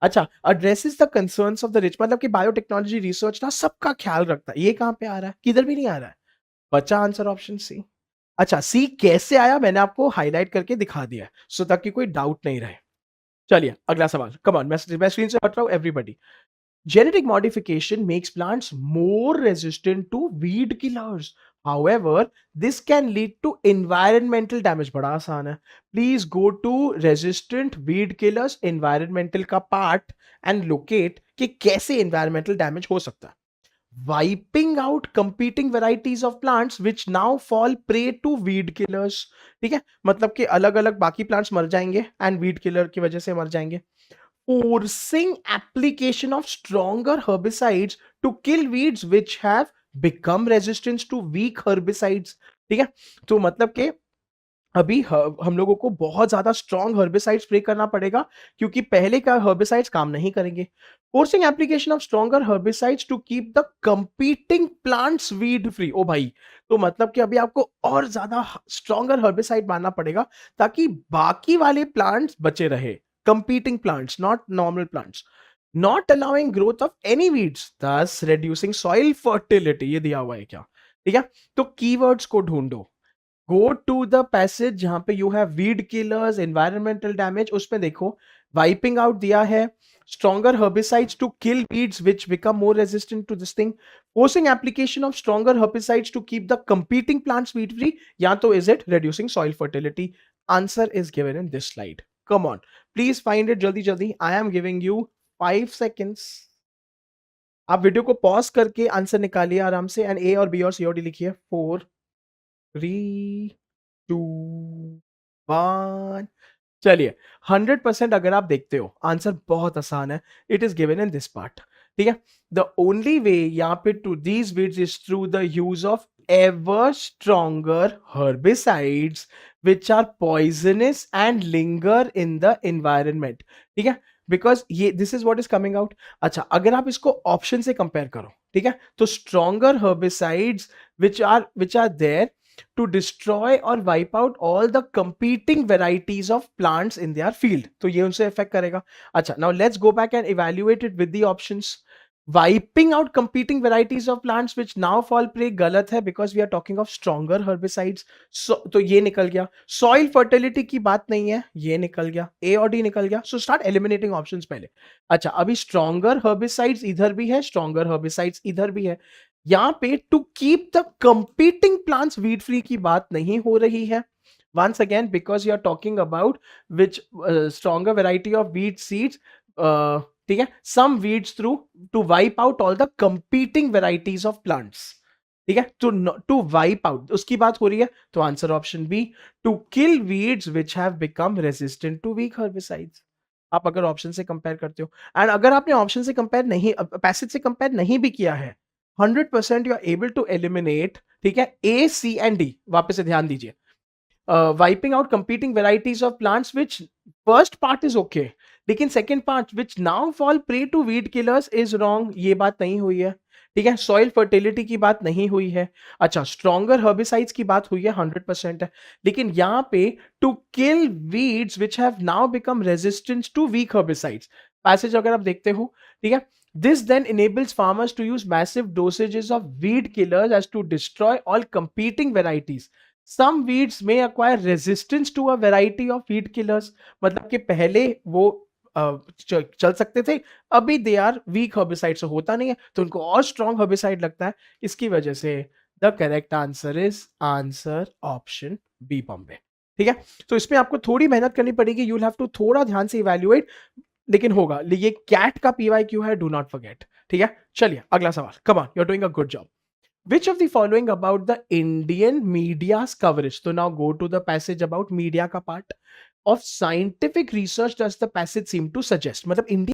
अच्छा, addresses the concerns of the rich, मतलब कि बायोटेक्नोलॉजी रिसर्च ना सबका ख्याल रखता है। ये कहाँ पे आ रहा है? किधर भी नहीं आ रहा है। बचा आंसर ऑप्शन सी। अच्छा, सी कैसे आया मैंने आपको हाईलाइट करके दिखा दिया है, सो ताकि कोई डाउट नहीं रहे। चलिए अगला सवाल, कम ऑन, मैं स्क्रीन से हट रहा हूं everybody. Genetic modification makes plants more resistant to weed killers. However, this can lead to environmental damage. बड़ा आसान है. Please go to resistant weed killers environmental का part and locate कि कैसे environmental damage हो सकता है. Wiping out competing varieties of plants which now fall prey to weed killers. ठीक है, मतलब कि अलग अलग बाकी plants मर जाएंगे and weed killer की वजह से मर जाएंगे. Forcing application of stronger herbicides to kill weeds which have become resistant to weak herbicides. ठीक है, तो मतलब कि अभी हम लोगों को बहुत ज्यादा स्ट्रॉन्ग हर्बिसाइड स्प्रे करना पड़ेगा क्योंकि पहले का हर्बिसाइड्स काम नहीं करेंगे. Forcing application of stronger herbicides to keep the competing plants weed free. ओ भाई, तो मतलब कि अभी आपको और ज्यादा स्ट्रॉन्गर हर्बिसाइड मारना पड़ेगा ताकि बाकी वाले प्लांट्स बचे रहे. Competing plants, not normal plants. Not allowing growth of any weeds, thus reducing soil fertility. ये दिया हुआ है क्या? ठीक है, तो कीवर्ड्स को ढूंढो. गो टू द पैसेज जहां पे you have weed killers, environmental damage, उसमें देखो वाइपिंग आउट दिया है, stronger herbicides to kill weeds which become more resistant to this thing, forcing application of stronger herbicides to keep the competing plants weed free, या तो is it reducing soil fertility. Answer is given in this slide. Come on, please find it जल्दी जल्दी. I am giving you 5 seconds. आप video को pause करके answer निकालिए आराम से एंड ए और बी और सी और डी लिखिए. 4, 3, 2, 1. चलिए, 100% अगर आप देखते हो आंसर बहुत आसान है. It is given in this part. ठीक है, द ओनली वे यहाँ पे to these weeds is through the use of ever stronger herbicides which are poisonous and linger in the environment. ठीक है, बिकॉज ये this is what is coming out. अच्छा, अगर आप इसको ऑप्शन से कंपेयर करो, ठीक है, तो stronger herbicides which are there to destroy or wipe out all the competing varieties of plants in their field. तो ये उनसे इफेक्ट करेगा. अच्छा, now let's go back and evaluate it with the options. Wiping out competing varieties of plants which now fall prey गलत है because we are talking of stronger herbicides. So, तो ये निकल गया. Soil fertility की बात नहीं है, ये निकल गया. A और D निकल गया. So start eliminating options पहले. अच्छा, अभी stronger herbicides इधर भी है, stronger herbicides इधर भी है. यहां पे to keep the competing plants weed free की बात नहीं हो रही है. once again because you are talking about which stronger variety of wheat seeds, ठीक है, some weeds through to wipe out all the competing varieties of plants. ठीक है, टू वाइप आउट उसकी बात हो रही है. तो answer option B, to kill weeds which have become resistant to weak herbicides. आप अगर ऑप्शन से कंपेयर करते हो एंड अगर आपने ऑप्शन से कंपेयर नहीं, पैसेज से कंपेयर नहीं भी किया है, 100% you are able to eliminate. ठीक है, ए सी एंड डी वापस से ध्यान दीजिए. Wiping out competing varieties of plants which first part is okay, लेकिन second part which now fall prey to weed killers is wrong. ये बात नहीं हुई है. ठीक है, सॉइल फर्टिलिटी की बात नहीं हुई है. अच्छा, स्ट्रॉन्गर हर्बिसाइड्स की बात हुई है, 100% है. लेकिन यहां पे to kill weeds which have now become resistant to weak herbicides, passage अगर आप देखते हो, ठीक है, this then enables farmers to use massive dosages of weed killers as to destroy all competing varieties. Some weeds may acquire resistance to a variety of weed killers. मतलब कि पहले वो चल सकते थे, अभी दे आर वीक हर्बिसाइड से होता नहीं है तो उनको और स्ट्रॉन्ग हर्बिसाइड लगता है. इसकी वजह से the correct answer is answer option B, Bombay. ठीक है, तो इसमें आपको थोड़ी मेहनत करनी पड़ेगी. यू विल हैव टू थोड़ा ध्यान से इवैल्यूएट, लेकिन होगा. ये कैट का पीवाई क्यू है, डू नॉट फॉरगेट. ठीक है, चलिए अगला सवाल. Come on, you are doing a good job. Which of the following about the Indian media's coverage? So now go to the passage about media का part of scientific research does the passage seem to suggest. मतलब India